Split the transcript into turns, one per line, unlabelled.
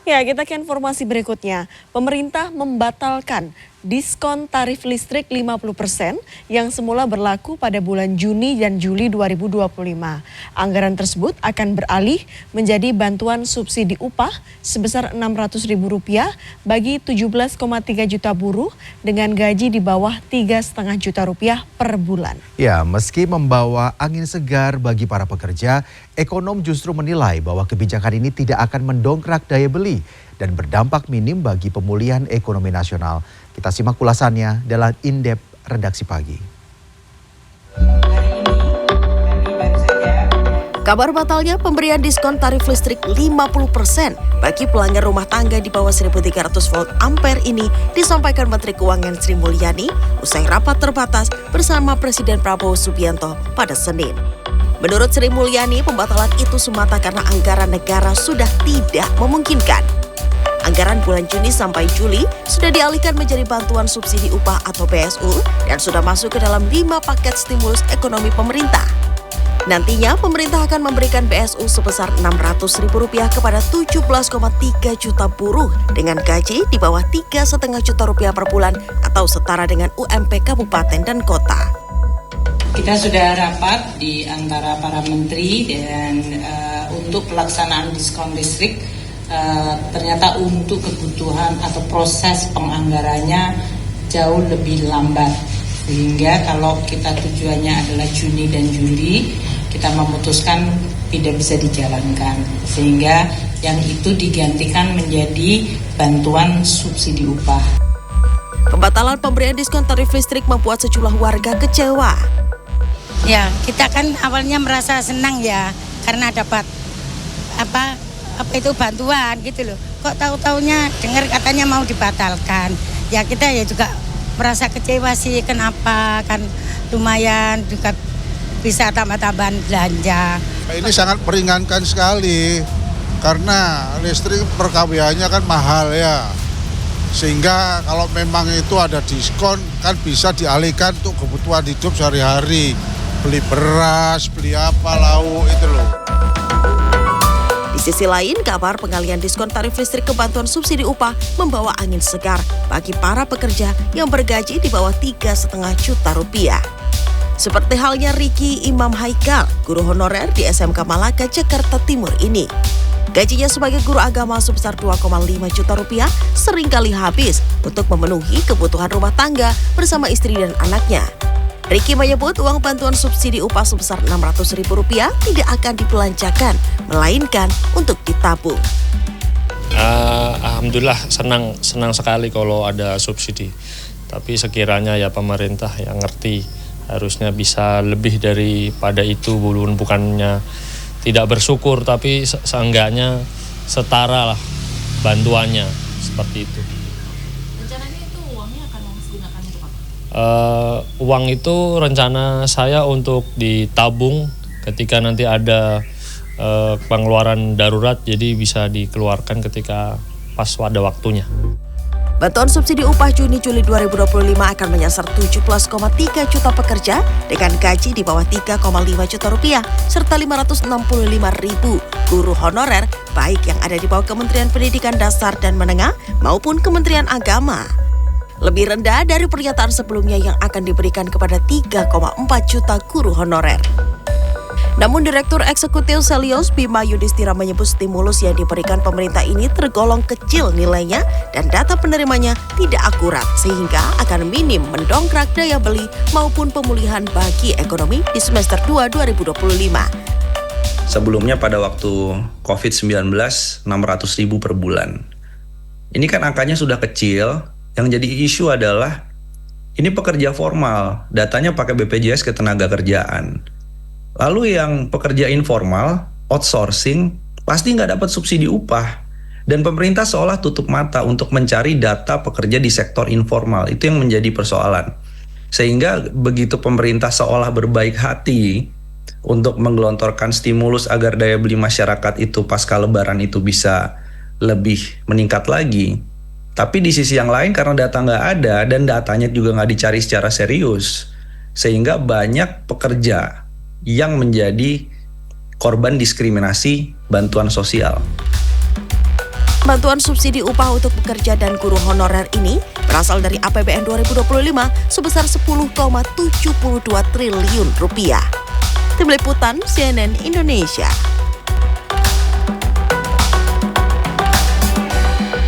Ya, kita ke informasi berikutnya. Pemerintah membatalkan diskon tarif listrik 50% yang semula berlaku pada bulan Juni dan Juli 2025. Anggaran tersebut akan beralih menjadi bantuan subsidi upah sebesar Rp600.000 bagi 17,3 juta buruh dengan gaji di bawah 3,5 juta rupiah per bulan.
Ya, meski membawa angin segar bagi para pekerja, ekonom justru menilai bahwa kebijakan ini tidak akan mendongkrak daya beli dan berdampak minim bagi pemulihan ekonomi nasional. Kita simak ulasannya dalam In-Depth Redaksi Pagi.
Kabar batalnya pemberian diskon tarif listrik 50% bagi pelanggan rumah tangga di bawah 1.300 volt ampere ini disampaikan Menteri Keuangan Sri Mulyani usai rapat terbatas bersama Presiden Prabowo Subianto pada Senin. Menurut Sri Mulyani, pembatalan itu semata karena anggaran negara sudah tidak memungkinkan. Anggaran bulan Juni sampai Juli sudah dialihkan menjadi bantuan subsidi upah atau BSU dan sudah masuk ke dalam 5 paket stimulus ekonomi pemerintah. Nantinya pemerintah akan memberikan BSU sebesar Rp600.000 kepada 17,3 juta buruh dengan gaji di bawah 3,5 juta rupiah per bulan atau setara dengan UMP kabupaten dan kota.
Kita sudah rapat di antara para menteri dan untuk pelaksanaan diskon listrik ternyata untuk kebutuhan atau proses penganggarannya jauh lebih lambat. Sehingga kalau kita tujuannya adalah Juni dan Juli, kita memutuskan tidak bisa dijalankan. Sehingga yang itu digantikan menjadi bantuan subsidi upah.
Pembatalan pemberian diskon tarif listrik membuat sejumlah warga kecewa.
Ya, kita kan awalnya merasa senang ya karena dapat apa itu bantuan gitu loh. Kok tahu-taunya dengar katanya mau dibatalkan. Ya kita ya juga merasa kecewa sih, kenapa kan lumayan juga bisa tambah-tambahan belanja.
Ini sangat meringankan sekali karena listrik per kWh-nya kan mahal ya. Sehingga kalau memang itu ada diskon kan bisa dialihkan untuk kebutuhan hidup sehari-hari. Beli beras, beli apa, lauk itu loh.
Di sisi lain, kabar pengalihan diskon tarif listrik ke bantuan subsidi upah membawa angin segar bagi para pekerja yang bergaji di bawah 3,5 juta rupiah. Seperti halnya Riki Imam Haikal, guru honorer di SMK Malaka, Jakarta Timur ini. Gajinya sebagai guru agama sebesar 2,5 juta rupiah seringkali habis untuk memenuhi kebutuhan rumah tangga bersama istri dan anaknya. Riki menyebut uang bantuan subsidi upah sebesar Rp600.000 tidak akan dibelanjakan, melainkan untuk ditabung.
Alhamdulillah senang sekali kalau ada subsidi. Tapi sekiranya ya pemerintah yang ngerti harusnya bisa lebih daripada itu, bukannya tidak bersyukur tapi seenggaknya setara lah bantuannya seperti itu. Uang itu rencana saya untuk ditabung ketika nanti ada pengeluaran darurat, jadi bisa dikeluarkan ketika pas ada waktunya.
Bantuan subsidi upah Juni-Juli 2025 akan menyasar 17,3 juta pekerja dengan gaji di bawah 3,5 juta rupiah serta 565.000 guru honorer baik yang ada di bawah Kementerian Pendidikan Dasar dan Menengah maupun Kementerian Agama. Lebih rendah dari pernyataan sebelumnya yang akan diberikan kepada 3,4 juta guru honorer. Namun Direktur Eksekutif Selios Bima Yudhistira menyebut stimulus yang diberikan pemerintah ini tergolong kecil nilainya dan data penerimanya tidak akurat sehingga akan minim mendongkrak daya beli maupun pemulihan bagi ekonomi di semester 2 2025.
Sebelumnya pada waktu COVID-19 600.000 per bulan. Ini kan angkanya sudah kecil. Yang jadi isu adalah ini pekerja formal, datanya pakai BPJS Ketenagakerjaan. Lalu yang pekerja informal, outsourcing, pasti nggak dapat subsidi upah. Dan pemerintah seolah tutup mata untuk mencari data pekerja di sektor informal. Itu yang menjadi persoalan. Sehingga begitu pemerintah seolah berbaik hati untuk menggelontorkan stimulus agar daya beli masyarakat itu pasca lebaran itu bisa lebih meningkat lagi. Tapi di sisi yang lain karena data nggak ada dan datanya juga nggak dicari secara serius, sehingga banyak pekerja yang menjadi korban diskriminasi bantuan sosial.
Bantuan subsidi upah untuk pekerja dan guru honorer ini berasal dari APBN 2025 sebesar 10,72 triliun rupiah. Tim Liputan CNN Indonesia.